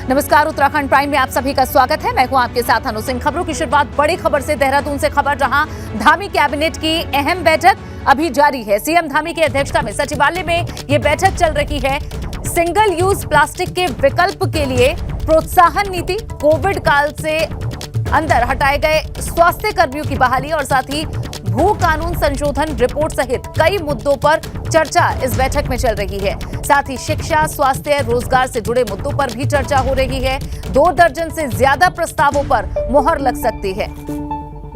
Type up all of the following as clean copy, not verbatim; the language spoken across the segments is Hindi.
नमस्कार, उत्तराखंड प्राइम में आप सभी का स्वागत है। मैं हूं आपके साथ अनु सिंह। खबरों की शुरुआत बड़ी खबर से, देहरादून से खबर, जहां धामी कैबिनेट की अहम बैठक अभी जारी है। सीएम धामी की अध्यक्षता में सचिवालय में ये बैठक चल रही है। सिंगल यूज प्लास्टिक के विकल्प के लिए प्रोत्साहन नीति, कोविड काल से अंदर हटाए गए स्वास्थ्य कर्मियों की बहाली और साथ ही भू कानून संशोधन रिपोर्ट सहित कई मुद्दों पर चर्चा इस बैठक में चल रही है। साथ ही शिक्षा, स्वास्थ्य, रोजगार से जुड़े मुद्दों पर भी चर्चा हो रही है। 2 दर्जन से ज्यादा प्रस्तावों पर मुहर लग सकती है।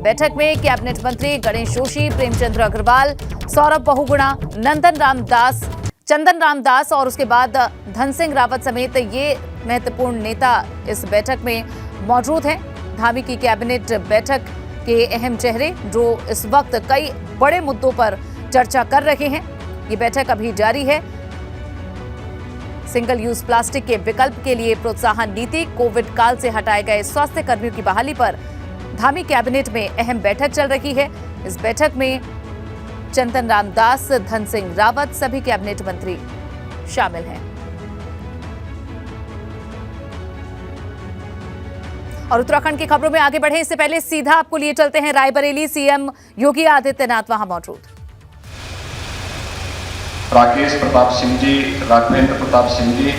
बैठक में कैबिनेट मंत्री गणेश जोशी, प्रेमचंद्र अग्रवाल, सौरभ बहुगुणा, चंदन राम दास और उसके बाद धन सिंह रावत समेत ये महत्वपूर्ण नेता इस बैठक में मौजूद हैं। धामी की कैबिनेट बैठक के अहम चेहरे जो इस वक्त कई बड़े मुद्दों पर चर्चा कर रहे हैं। ये बैठक अभी जारी है। सिंगल यूज प्लास्टिक के विकल्प के लिए प्रोत्साहन नीति, कोविड काल से हटाए गए स्वास्थ्य कर्मियों की बहाली पर धामी कैबिनेट में अहम बैठक चल रही है। इस बैठक में चंदन राम दास, धन सिंह रावत, सभी कैबिनेट मंत्री शामिल हैं। और उत्तराखंड की खबरों में आगे बढ़े इससे पहले सीधा आपको लिए चलते हैं रायबरेली। सीएम योगी आदित्यनाथ वहां मौजूद। राकेश प्रताप सिंह जी, राघवेंद्र प्रताप सिंह जी,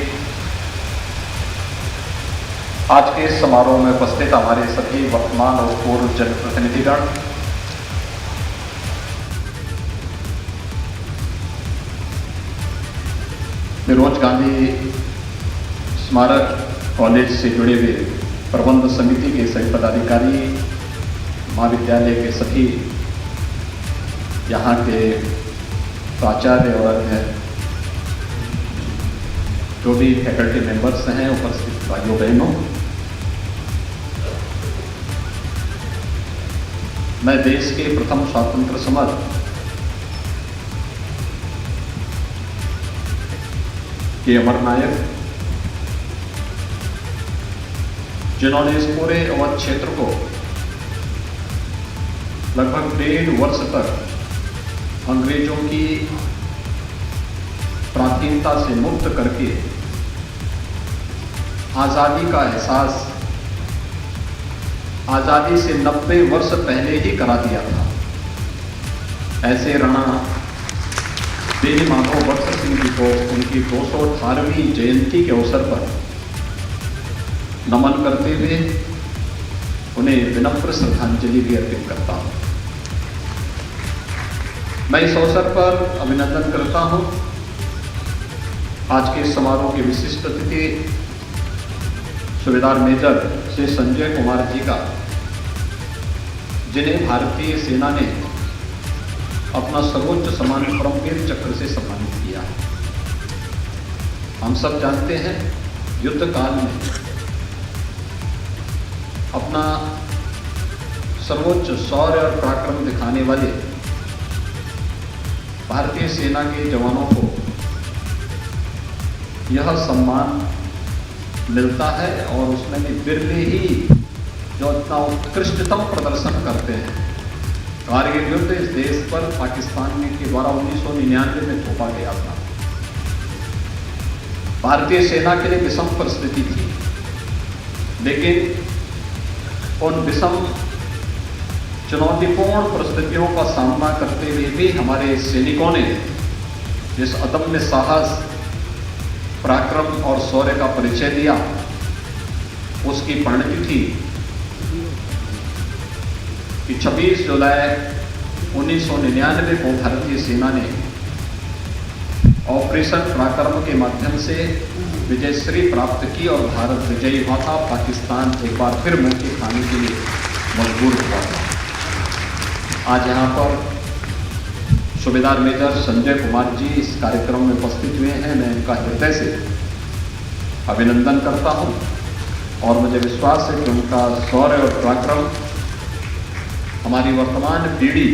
आज के इस समारोह में उपस्थित हमारे सभी वर्तमान और पूर्व जनप्रतिनिधिगण, फिरोज गांधी स्मारक कॉलेज से जुड़े हुए प्रबंध समिति के सभी पदाधिकारी, महाविद्यालय के सभी यहाँ के प्राचार्य और अन्य जो भी फैकल्टी मेंबर्स हैं, उपस्थित भाइयों बहनों, मैं देश के प्रथम स्वतंत्र समर के अमर नायक, जिन्होंने इस पूरे अवध क्षेत्र को लगभग 1.5 वर्ष तक अंग्रेजों की प्राचीनता से मुक्त करके आज़ादी का एहसास आज़ादी से 90 वर्ष पहले ही करा दिया था। ऐसे राणा बेनी माधव बख्तर सिंह जी को उनकी 218वीं जयंती के अवसर पर नमन करते हुए उन्हें विनम्र श्रद्धांजलि भी अर्पित करता हूं। मैं इस अवसर पर अभिनंदन करता हूं आज के समारोह के विशिष्ट अतिथि सूबेदार मेजर श्री संजय कुमार जी का, जिन्हें भारतीय सेना ने अपना सर्वोच्च सम्मान परमवीर चक्र से सम्मानित किया। हम सब जानते हैं, युद्ध काल में अपना सर्वोच्च शौर्य और पराक्रम दिखाने वाले भारतीय सेना के जवानों को यह सम्मान मिलता है और उसमें भी बिरले ही जो अपना उत्कृष्टतम प्रदर्शन करते हैं। कारगिल युद्ध इस देश पर पाकिस्तान के द्वारा 1999 में थोपा गया था। भारतीय सेना के लिए विषम परिस्थिति थी, लेकिन उन विषम चुनौतीपूर्ण परिस्थितियों का सामना करते हुए भी हमारे सैनिकों ने जिस अदम्य साहस, पराक्रम और शौर्य का परिचय दिया, उसकी परिणति कि 26 जुलाई 1999 को भारतीय सेना ने ऑपरेशन पराक्रम के माध्यम से विजयश्री प्राप्त की और भारत विजयी हुआ था। पाकिस्तान एक बार फिर मुंह की खाने के लिए मजबूर हुआ था। आज यहाँ पर सूबेदार मेजर संजय कुमार जी इस कार्यक्रम में उपस्थित हुए हैं। मैं उनका हृदय से अभिनंदन करता हूँ और मुझे विश्वास है कि उनका शौर्य और पराक्रम हमारी वर्तमान पीढ़ी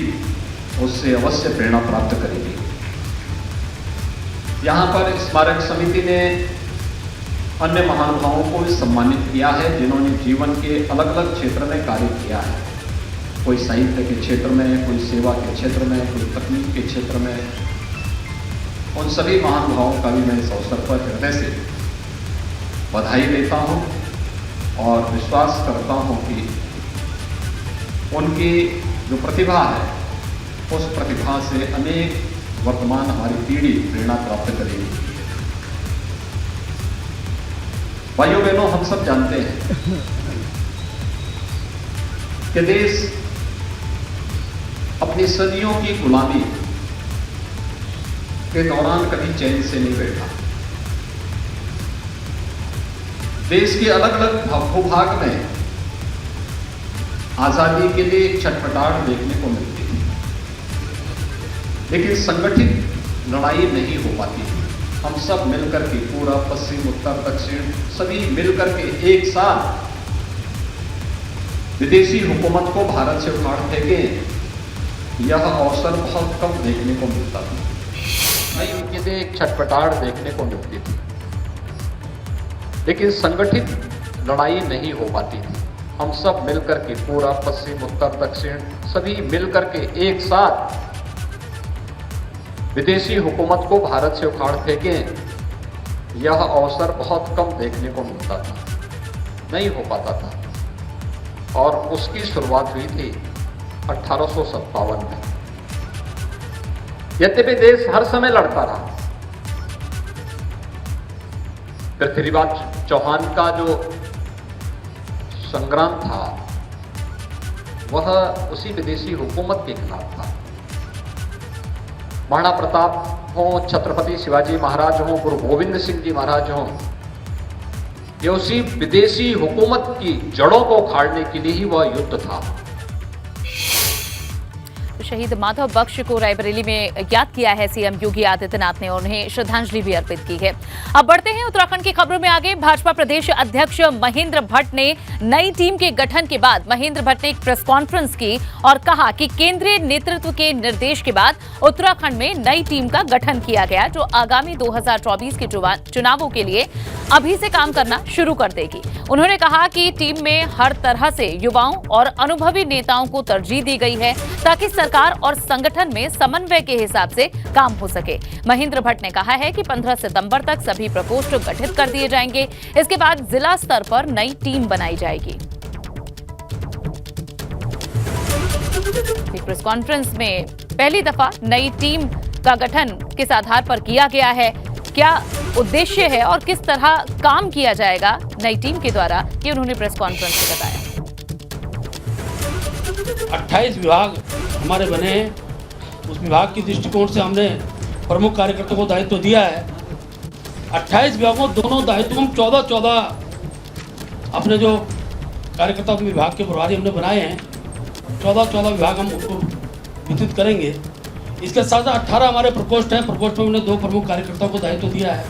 उससे अवश्य प्रेरणा प्राप्त करेगी। यहाँ पर स्मारक समिति ने अन्य महानुभावों को भी सम्मानित किया है, जिन्होंने जीवन के अलग अलग क्षेत्र में कार्य किया है। कोई साहित्य के क्षेत्र में, कोई सेवा के क्षेत्र में, कोई तकनीक के क्षेत्र में। उन सभी महानुभावों का भी मैं इस अवसर पर हृदय से बधाई देता हूं और विश्वास करता हूं कि उनकी जो प्रतिभा है उस प्रतिभा से अनेक वर्तमान हमारी पीढ़ी प्रेरणा प्राप्त करेगी। भाइयों बहनों, हम सब जानते हैं कि देश अपनी सदियों की गुलामी के दौरान कभी चैन से नहीं बैठा। देश के अलग अलग भूभाग में आजादी के लिए एक छटपटाहट देखने को मिलती थी, लेकिन संगठित लड़ाई नहीं हो पाती थी। हम सब मिलकर के, पूरा पश्चिम उत्तर दक्षिण सभी मिलकर के एक साथ विदेशी हुकूमत को भारत से उखाड़ फेंके, यह अवसर बहुत कम देखने को मिलता था। नहीं, उनके लिए एक छटपटाहट देखने को मिलती थी, लेकिन संगठित लड़ाई नहीं हो पाती थी। हम सब मिलकर के, पूरा पश्चिम उत्तर दक्षिण सभी मिलकर के एक साथ विदेशी हुकूमत को भारत से उखाड़ फेंके, यह अवसर बहुत कम देखने को मिलता था, नहीं हो पाता था। और उसकी शुरुआत हुई थी 1857 में। यद्यपि देश हर समय लड़ता रहा। पृथ्वीराज चौहान का जो संग्राम था वह उसी विदेशी हुकूमत के खिलाफ था। महाराणा प्रताप हो, छत्रपति शिवाजी महाराज हो, गुरु गोविंद सिंह जी महाराज हो, ये उसी विदेशी हुकूमत की जड़ों को उखाड़ने के लिए ही वह युद्ध था। शहीद माधव बख्श को रायबरेली में याद किया है सीएम योगी आदित्यनाथ ने, उन्हें श्रद्धांजलि भी अर्पित की है। अब बढ़ते हैं उत्तराखंड की खबरों में आगे। भाजपा प्रदेश अध्यक्ष महेंद्र भट्ट ने नई टीम के गठन के बाद महेंद्र भट्ट ने एक प्रेस कॉन्फ्रेंस की और कहा कि केंद्रीय नेतृत्व के निर्देश के बाद उत्तराखंड में नई टीम का गठन किया गया, जो आगामी 2024 के चुनावों के लिए अभी से काम करना शुरू कर देगी। उन्होंने कहा कि टीम में हर तरह से युवाओं और अनुभवी नेताओं को तरजीह दी गई है ताकि सरकार और संगठन में समन्वय के हिसाब से काम हो सके। महेंद्र भट्ट ने कहा है कि 15 सितंबर तक सभी प्रकोष्ठ गठित कर दिए जाएंगे। इसके बाद जिला स्तर पर नई टीम बनाई जाएगी। प्रेस कॉन्फ्रेंस में पहली दफा नई टीम का गठन किस आधार पर किया गया है, क्या उद्देश्य है और किस तरह काम किया जाएगा नई टीम के द्वारा, ये उन्होंने प्रेस कॉन्फ्रेंस में बताया। 28 विभाग हमारे बने हैं। उस विभाग की दृष्टिकोण से हमने प्रमुख कार्यकर्ताओं को दायित्व दिया है। 28 विभागों दोनों दायित्वों में 14 अपने जो कार्यकर्ता विभाग के प्रभारी हमने बनाए हैं, 14 विभाग हम उनको वितरित करेंगे। इसके साथ 18 हमारे प्रकोष्ठ हैं। प्रकोष्ठ में हमने 2 प्रमुख कार्यकर्ताओं को दायित्व दिया है।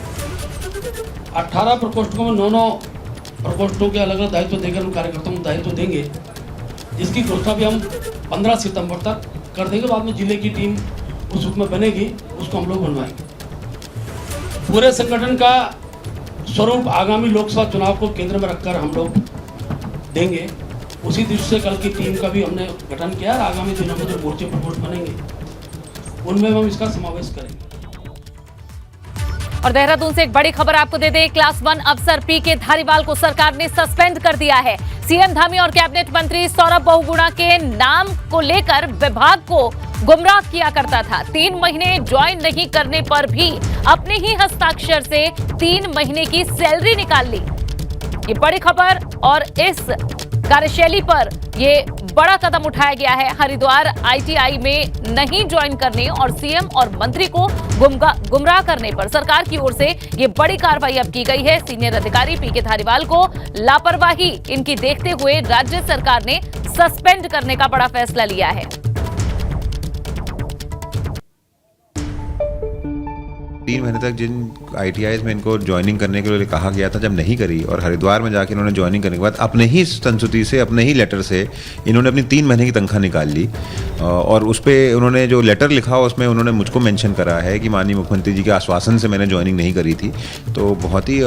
18 प्रकोष्ठों में 9 प्रकोष्ठों के अलग अलग दायित्व देकर हम कार्यकर्ताओं को दायित्व देंगे, जिसकी घोषणा भी हम 15 सितंबर तक कर देंगे। बाद में जिले की टीम उस रूप में बनेगी, उसको हम लोग बनवाएंगे। पूरे संगठन का स्वरूप आगामी लोकसभा चुनाव को केंद्र में रखकर हम लोग देंगे। उसी दृष्टि से कल की टीम का भी हमने गठन किया है। आगामी दिनों में जो मोर्चे प्रकोष्ठ बनेंगे उनमें हम इसका समावेश करेंगे। और देहरादून से एक बड़ी खबर आपको दे दें। क्लास 1 अफसर पीके धारीवाल को सरकार ने सस्पेंड कर दिया है। सीएम धामी और कैबिनेट मंत्री सौरभ बहुगुणा के नाम को लेकर विभाग को गुमराह किया करता था। 3 महीने ज्वाइन नहीं करने पर भी अपने ही हस्ताक्षर से 3 महीने की सैलरी निकाल ली। ये बड़ी खबर, और इस कार्यशैली पर ये बड़ा कदम उठाया गया है। हरिद्वार आईटीआई में नहीं ज्वाइन करने और सीएम और मंत्री को गुमराह करने पर सरकार की ओर से ये बड़ी कार्रवाई अब की गई है। सीनियर अधिकारी पीके धारीवाल को लापरवाही इनकी देखते हुए राज्य सरकार ने सस्पेंड करने का बड़ा फैसला लिया है। 3 महीने तक जिन आईटीआईज में इनको ज्वाइनिंग करने के लिए कहा गया था, जब नहीं करी और हरिद्वार में जाके इन्होंने ज्वाइनिंग करने के बाद अपने ही संस्तुति से, अपने ही लेटर से इन्होंने अपनी 3 महीने की तनख्वाह निकाल ली। और उस पर उन्होंने जो लेटर लिखा उसमें उन्होंने मुझको मेंशन करा है कि माननीय मुख्यमंत्री जी के आश्वासन से मैंने ज्वाइनिंग नहीं करी थी। तो बहुत ही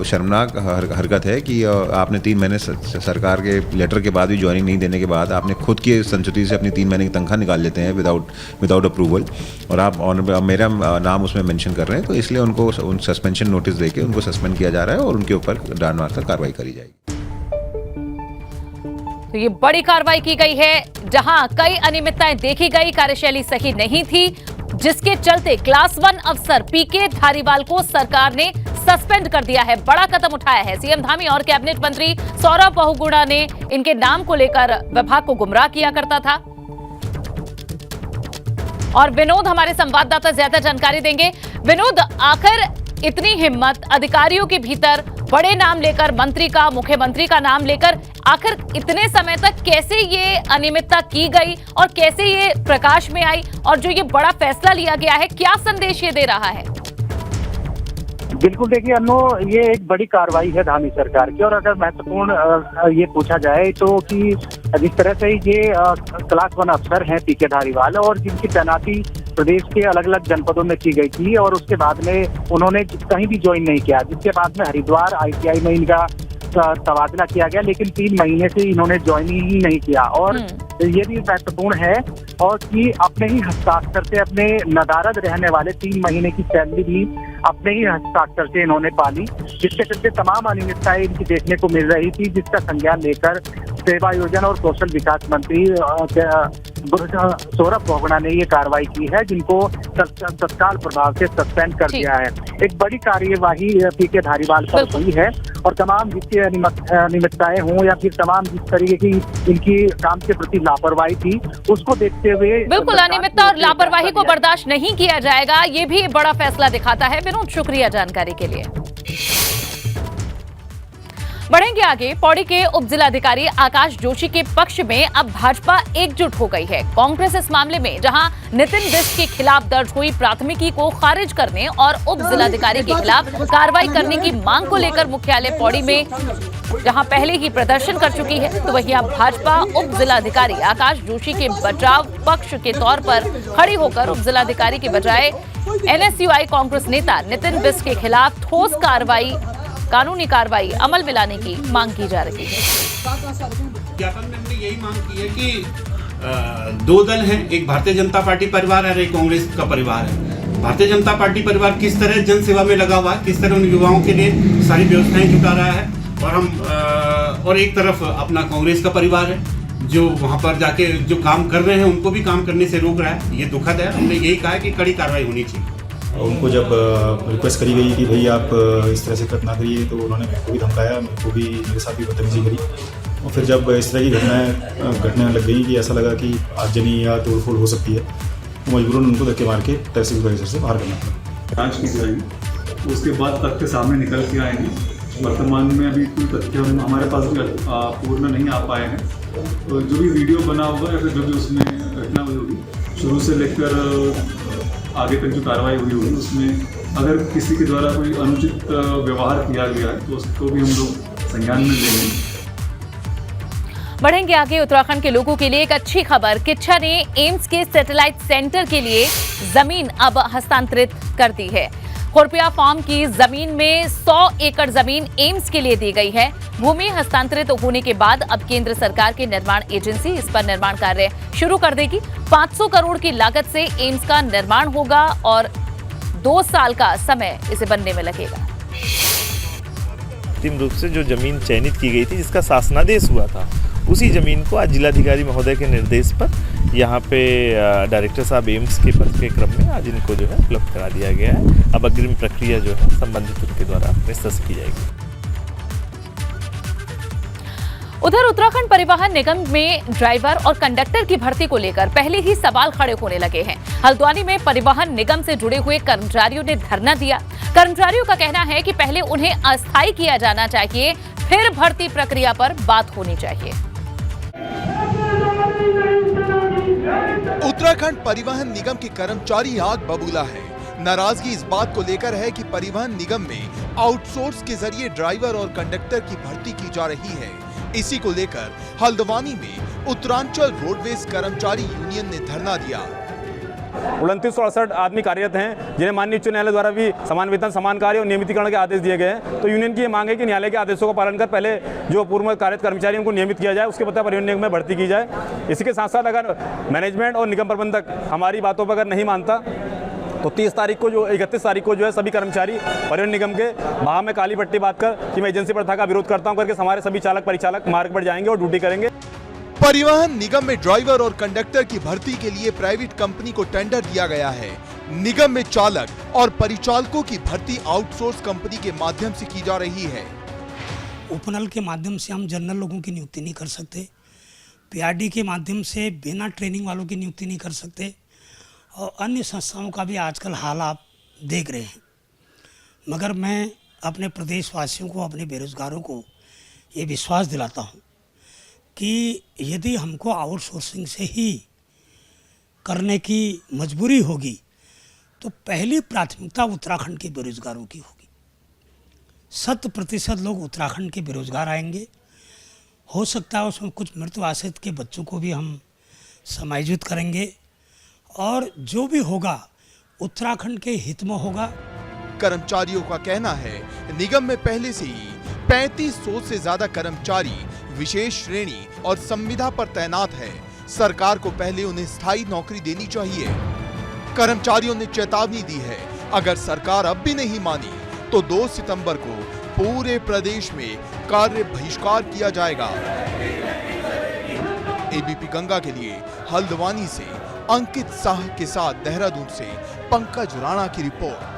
शर्मनाक हरकत है कि आपने 3 महीने सरकार के लेटर के बाद भी ज्वाइनिंग नहीं देने के बाद आपने खुद की संस्तुति से अपनी 3 महीने की तनख्वाह निकाल लेते हैं विदाउट अप्रूवल, और आप मेरा नाम उसमें मेंशन कर कर रहे हैं, तो इसलिए उनको उन सस्पेंशन नोटिस देके उनको सस्पेंड किया जा रहा है और उनके ऊपर डांड मारकर कार्रवाई करी जाएगी। तो ये बड़ी कार्रवाई की गई है, जहां कई अनियमितताएं देखी गई, कार्यशैली सही नहीं थी, जिसके चलते क्लास 1 अफसर पीके धारीवाल को सरकार ने सस्पेंड कर दिया है। बड़ा कदम उठाया है। सीएम धामी और कैबिनेट मंत्री सौरभ बहुगुणा ने इनके नाम को लेकर विभाग को गुमराह किया करता था। और विनोद हमारे संवाददाता ज्यादा जानकारी देंगे। विनोद, आखिर इतनी हिम्मत अधिकारियों के भीतर, बड़े नाम लेकर, मंत्री का, मुख्यमंत्री का नाम लेकर, आखिर इतने समय तक कैसे ये अनियमितता की गई और कैसे ये प्रकाश में आई, और जो ये बड़ा फैसला लिया गया है, क्या संदेश ये दे रहा है? बिल्कुल, देखिए अन्नो, ये एक बड़ी कार्रवाई है धामी सरकार की। और अगर महत्वपूर्ण ये पूछा जाए तो कि जिस तरह से ये क्लास 1 अफसर हैं पीके धारीवाल, और जिनकी तैनाती प्रदेश के अलग अलग जनपदों में की गई थी, और उसके बाद में उन्होंने कहीं भी ज्वाइन नहीं किया, जिसके बाद में हरिद्वार ITI में इनका तबादला किया गया, लेकिन 3 महीने से इन्होंने ज्वाइन ही नहीं किया। और ये भी महत्वपूर्ण है और कि अपने ही हस्ताक्षर से, अपने नदारद रहने वाले 3 महीने की सैलरी भी अपने ही हस्ताक्षर से इन्होंने पाली, जिसके चलते तमाम अनियमितताएं इनकी देखने को मिल रही थी, जिसका संज्ञान लेकर सेवा योजना और कौशल विकास मंत्री सौरभ बहुगुणा ने ये कार्रवाई की है, जिनको तत्काल प्रभाव से सस्पेंड कर दिया है। एक बड़ी कार्यवाही पीके धारीवाल पर हुई है, और तमाम जिसकी अनियमितताएं हों या फिर तमाम जिस तरीके की इनकी काम के प्रति लापरवाही थी, उसको देखते हुए बिल्कुल अनियमितता और लापरवाही को बर्दाश्त नहीं किया जाएगा, ये भी बड़ा फैसला दिखाता है। विनोद, शुक्रिया जानकारी के लिए। बढ़ेंगे आगे। पौड़ी के उप जिलाधिकारी आकाश जोशी के पक्ष में अब भाजपा एकजुट हो गई है। कांग्रेस इस मामले में जहां नितिन बिष्ट के खिलाफ दर्ज हुई प्राथमिकी को खारिज करने और उप जिलाधिकारी के खिलाफ कार्रवाई करने की मांग को लेकर मुख्यालय पौड़ी में जहां पहले ही प्रदर्शन कर चुकी है, तो वहीं अब भाजपा उप जिलाधिकारी आकाश जोशी के बचाव पक्ष के तौर पर खड़ी होकर उप जिलाधिकारी के बजाय NSUI कांग्रेस नेता नितिन बिष्ट के खिलाफ ठोस कार्रवाई, कानूनी कार्रवाई अमल में लाने की मांग की जा रही है। ज्ञापन में हमने यही मांग की है कि 2 दल हैं, एक भारतीय जनता पार्टी परिवार और एक कांग्रेस का परिवार है। भारतीय जनता पार्टी परिवार किस तरह जन सेवा में लगा हुआ है, किस तरह उन युवाओं के लिए सारी व्यवस्थाएं जुटा रहा है, और एक तरफ अपना कांग्रेस का परिवार है जो वहां पर जाके जो काम कर रहे हैं उनको भी काम करने से रोक रहा है। ये दुखद है। हमने यही कहा है कि कड़ी कार्रवाई होनी चाहिए। उनको जब रिक्वेस्ट करी गई कि भाई आप इस तरह से कट ना करिए, तो उन्होंने मेरे को भी धमकाया, मेरे को भी, मेरे साथ भी बदतमीजी करी। और फिर जब इस तरह की घटनाएं लग गई कि ऐसा लगा कि आगजनी या तोड़फोड़ हो सकती है, तो मजबूरन उनको धक्के मार के तहसील परिसर से बाहर करना पड़ा। जांच की जाएगी, उसके बाद तथ्य सामने निकल के आएंगे। वर्तमान में अभी कोई तथ्य हमारे पास भी पूर्ण नहीं आ पाए हैं। तो जो भी वीडियो बना होगा या फिर जो भी उसमें घटना हुई होगी, शुरू से लेकर आगे तक जो कार्रवाई हुई होगी, उसमें अगर किसी के द्वारा कोई अनुचित व्यवहार किया गया है तो उसको भी हम लोग संज्ञान में लेंगे। बढ़ेंगे आगे। उत्तराखंड के लोगों के लिए एक अच्छी खबर। किच्छा ने एम्स के सैटेलाइट सेंटर के लिए जमीन अब हस्तांतरित कर दी है। खुरपिया फार्म की जमीन में 100 एकड़ जमीन एम्स के लिए दी गई है। भूमि हस्तांतरित होने के बाद अब केंद्र सरकार की निर्माण एजेंसी इस पर निर्माण कार्य शुरू कर देगी। 500 करोड़ की लागत से एम्स का निर्माण होगा और 2 साल का समय इसे बनने में लगेगा। अंतिम रूप से जो जमीन चयनित की गई थी, जिसका शासनादेश हुआ था, उसी जमीन को आज जिलाधिकारी महोदय के निर्देश पर यहाँ पे डायरेक्टर साहब एम्स के पद के क्रम में आज इनको जो है उपलब्ध करा दिया गया है। अब अग्रिम प्रक्रिया जो है संबंधित उनके द्वारा निष्पन्न की जाएगी। उधर उत्तराखंड परिवहन निगम में ड्राइवर और कंडक्टर की भर्ती को लेकर पहले ही सवाल खड़े होने लगे हैं। हल्द्वानी में परिवहन निगम से जुड़े हुए कर्मचारियों ने धरना दिया। कर्मचारियों का कहना है कि पहले उन्हें अस्थायी किया जाना चाहिए, फिर भर्ती प्रक्रिया पर बात होनी चाहिए। उत्तराखंड परिवहन निगम के कर्मचारी आग बबूला है। नाराजगी इस बात को लेकर है कि परिवहन निगम में आउटसोर्स के जरिए ड्राइवर और कंडक्टर की भर्ती की जा रही है। इसी को लेकर हल्द्वानी में उत्तरांचल रोडवेज कर्मचारी यूनियन ने धरना दिया। 2968 आदमी कार्यरत हैं, जिन्हें माननीय उच्च न्यायालय द्वारा भी समान वेतन, समान कार्य और नियमितीकरण के आदेश दिए गए हैं। तो यूनियन की ये मांग है कि न्यायालय के आदेशों का पालन कर पहले जो पूर्व कार्यरत कर्मचारी उनको नियमित किया जाए, उसके बाद परिवहन निगम में भर्ती की जाए। इसी के साथ साथ अगर मैनेजमेंट और निगम प्रबंधक हमारी बातों पर अगर नहीं मानता तो 30 तारीख को जो 31 तारीख को जो है सभी कर्मचारी परिवहन निगम के बाहर में काली पट्टी बांधकर कि मैं एजेंसी प्रथा का विरोध करता हूं करके हमारे सभी चालक परिचालक मार्ग पर जाएंगे और ड्यूटी करेंगे। परिवहन निगम में ड्राइवर और कंडक्टर की भर्ती के लिए प्राइवेट कंपनी को टेंडर दिया गया है। निगम में चालक और परिचालकों की भर्ती आउटसोर्स कंपनी के माध्यम से की जा रही है। उपनल के माध्यम से हम जनरल लोगों की नियुक्ति नहीं कर सकते, पीआरडी के माध्यम से बिना ट्रेनिंग वालों की नियुक्ति नहीं कर सकते, और अन्य संस्थाओं का भी आजकल हाल आप देख रहे हैं। मगर मैं अपने प्रदेशवासियों को, अपने बेरोजगारों को ये विश्वास दिलाता हूँ कि यदि हमको आउटसोर्सिंग से ही करने की मजबूरी होगी तो पहली प्राथमिकता उत्तराखंड के बेरोजगारों की होगी। 100% लोग उत्तराखंड के बेरोजगार आएंगे। हो सकता है उसमें कुछ मृत्यु आश्रित के बच्चों को भी हम समायोजित करेंगे, और जो भी होगा उत्तराखंड के हित में होगा। कर्मचारियों का कहना है निगम में पहले से ही 3500 से ज्यादा कर्मचारी विशेष श्रेणी और संविदा पर तैनात है। सरकार को पहले उन्हें स्थायी नौकरी देनी चाहिए। कर्मचारियों ने चेतावनी दी है, अगर सरकार अब भी नहीं मानी तो 2 सितंबर को पूरे प्रदेश में कार्य बहिष्कार किया जाएगा। एबीपी गंगा के लिए हल्द्वानी से अंकित साह के साथ देहरादून से पंकज राणा की report.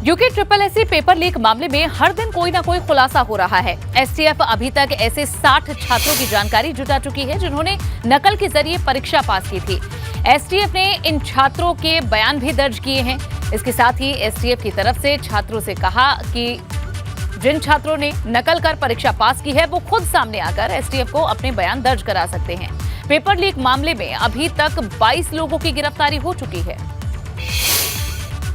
UK SSSC paper leak मामले में हर दिन कोई ना कोई खुलासा हो रहा है। एसटीएफ अभी तक ऐसे 60 छात्रों की जानकारी जुटा चुकी है जिन्होंने नकल के जरिए परीक्षा पास की थी। एसटीएफ ने इन छात्रों के बयान भी दर्ज किए हैं। इसके साथ ही एसटीएफ की तरफ से छात्रों से कहा कि जिन छात्रों ने नकल कर परीक्षा पास की है वो खुद सामने आकर एसटीएफ को अपने बयान दर्ज करा सकते हैं। पेपर लीक मामले में अभी तक 22 लोगों की गिरफ्तारी हो चुकी है।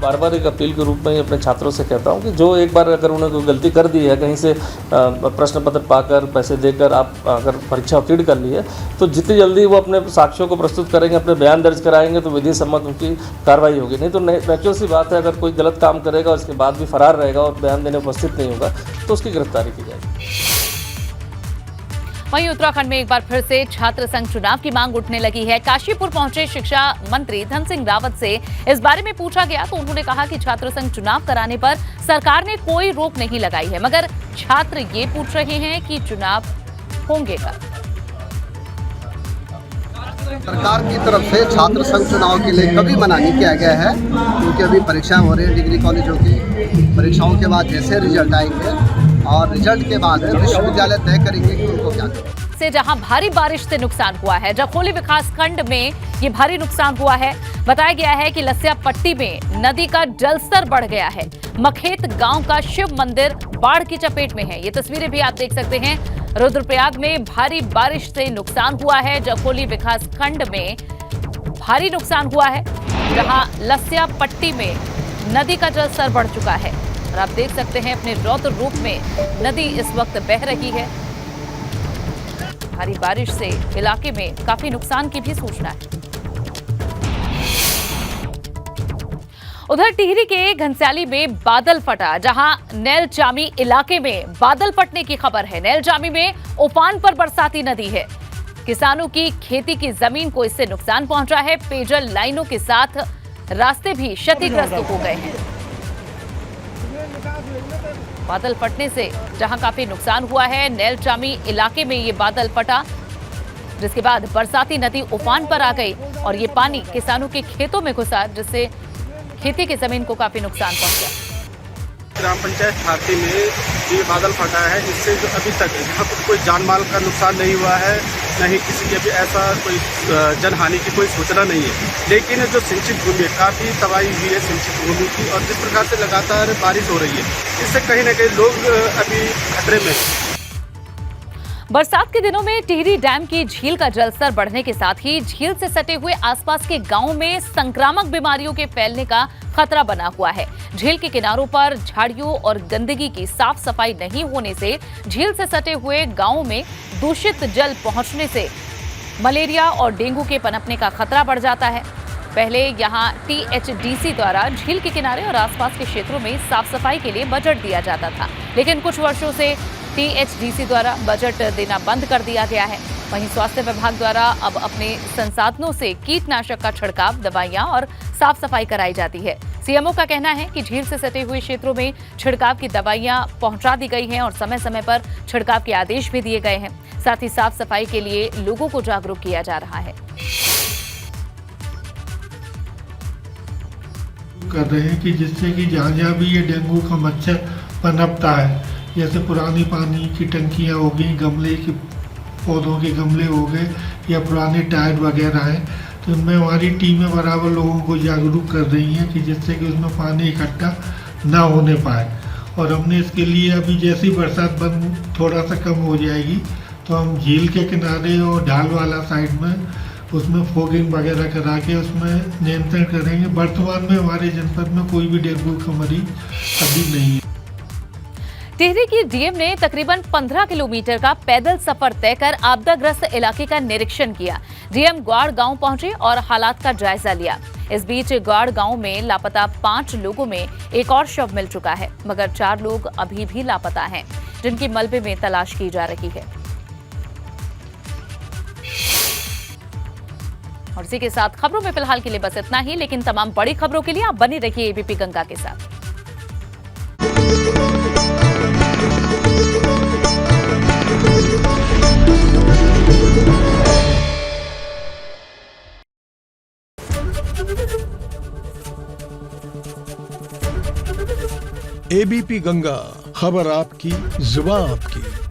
बार बार एक अपील के रूप में अपने छात्रों से कहता हूं कि जो एक बार अगर उन्होंने कोई गलती कर दी है, कहीं से प्रश्न पत्र पाकर पैसे देकर आप अगर परीक्षा उत्तीर्ण कर ली है, तो जितनी जल्दी वो अपने साक्ष्यों को प्रस्तुत करेंगे, अपने बयान दर्ज कराएंगे तो विधि सम्मत उनकी कार्रवाई होगी। नहीं तो नेचुरल सी बात है, अगर कोई गलत काम करेगा उसके बाद भी फरार रहेगा और बयान देने उपस्थित नहीं होगा तो उसकी गिरफ्तारी की जाएगी। वहीं उत्तराखंड में एक बार फिर से छात्र संघ चुनाव की मांग उठने लगी है। काशीपुर पहुंचे शिक्षा मंत्री धन सिंह रावत से इस बारे में पूछा गया तो उन्होंने कहा कि छात्र संघ चुनाव कराने पर सरकार ने कोई रोक नहीं लगाई है, मगर छात्र ये पूछ रहे हैं कि चुनाव होंगे कब। सरकार की तरफ से छात्र संघ चुनाव के लिए कभी मना नहीं किया गया है, क्योंकि अभी परीक्षाएं हो रही है डिग्री कॉलेजों की। परीक्षाओं के बाद जैसे रिजल्ट आएंगे और रिजल्ट के बाद विश्वविद्यालय तय करेंगे कि उनको क्या करना से जहां भारी बारिश से नुकसान हुआ है, जखोली विकासखंड में ये भारी नुकसान हुआ है। बताया गया है कि लस्या पट्टी में नदी का जलस्तर बढ़ गया है। मखेत गांव का शिव मंदिर बाढ़ की चपेट में है। ये तस्वीरें भी आप देख सकते हैं। रुद्रप्रयाग में भारी बारिश से नुकसान हुआ है। जखोली विकासखंड में भारी नुकसान हुआ है, जहां लस्या पट्टी में नदी का जलस्तर बढ़ चुका है और आप देख सकते हैं अपने रौद्र रूप में नदी इस वक्त बह रही है। भारी बारिश से इलाके में काफी नुकसान की भी सूचना है। उधर टिहरी के घनसाली में बादल फटा, जहां नैलचामी इलाके में बादल फटने की खबर है। नैलचामी में उफान पर बरसाती नदी है। किसानों की खेती की जमीन को इससे नुकसान पहुंचा है। पेयजल लाइनों के साथ रास्ते भी क्षतिग्रस्त हो गए हैं। बादल फटने से जहां काफी नुकसान हुआ है, नैलचामी इलाके में ये बादल फटा, जिसके बाद बरसाती नदी उफान पर आ गई और ये पानी किसानों के खेतों में घुसा, जिससे खेती की जमीन को काफी नुकसान पहुंचा। ग्राम पंचायत खाते में ये बादल फटा है, जिससे जो अभी तक यहाँ पर कोई जान माल का नुकसान नहीं हुआ है, न ही किसी के भी ऐसा कोई जनहानि की कोई सूचना नहीं है। लेकिन जो सिंचित भूमि है, काफ़ी तबाही हुई है सिंचित भूमि की, और जिस प्रकार से लगातार बारिश हो रही है, इससे कहीं ना कहीं लोग अभी खतरे में हैं। बरसात के दिनों में टिहरी डैम की झील का जलस्तर बढ़ने के साथ ही झील से सटे हुए आसपास के गांवों में संक्रामक बीमारियों के फैलने का खतरा बना हुआ है। झील के किनारों पर झाड़ियों और गंदगी की साफ सफाई नहीं होने से झील से सटे हुए गांवों में दूषित जल पहुंचने से मलेरिया और डेंगू के पनपने का खतरा बढ़ जाता है। पहले यहां टीएचडीसी द्वारा झील के किनारे और आसपास के क्षेत्रों में साफ सफाई के लिए बजट दिया जाता था, लेकिन कुछ वर्षों से टीएचडीसी द्वारा बजट देना बंद कर दिया गया है। वहीं स्वास्थ्य विभाग द्वारा अब अपने संसाधनों से कीटनाशक का छिड़काव, दवाइयां और साफ सफाई कराई जाती है। सीएमओ का कहना है कि झील से सटे हुए क्षेत्रों में छिड़काव की दवाइयां पहुंचा दी गई हैं और समय समय पर छिड़काव के आदेश भी दिए गए हैं। साथ ही साफ सफाई के लिए लोगों को जागरूक किया जा रहा है। कर रहे हैं कि जिससे कि जहाँ भी ये डेंगू का मच्छर पनपता है, जैसे पुरानी पानी की टंकियाँ हो गई, गमले की पौधों के गमले हो गए या पुराने टायर वगैरह हैं, तो इनमें हमारी टीमें बराबर लोगों को जागरूक कर रही हैं कि जिससे कि उसमें पानी इकट्ठा ना होने पाए। और हमने इसके लिए अभी जैसी बरसात बंद थोड़ा सा कम हो जाएगी तो हम झील के किनारे और ढाल वाला साइड में उसमें फोगिंग वगैरह करा के उसमें नियंत्रण करेंगे। वर्तमान में हमारे जनपद में कोई भी डेंगू का मरीज अभी नहीं है। टिहरी की डीएम ने तकरीबन 15 किलोमीटर का पैदल सफर तय कर आपदाग्रस्त इलाके का निरीक्षण किया। डीएम ग्वाड़ गांव पहुंचे और हालात का जायजा लिया। इस बीच ग्वाड़ गांव में लापता 5 लोगों में एक और शव मिल चुका है, मगर 4 लोग अभी भी लापता हैं, जिनकी मलबे में तलाश की जा रही है। और इसी के साथ खबरों में फिलहाल के लिए बस इतना ही, लेकिन तमाम बड़ी खबरों के लिए आप बने रहिए एबीपी गंगा के साथ। एबीपी गंगा, खबर आपकी, जुबान आपकी।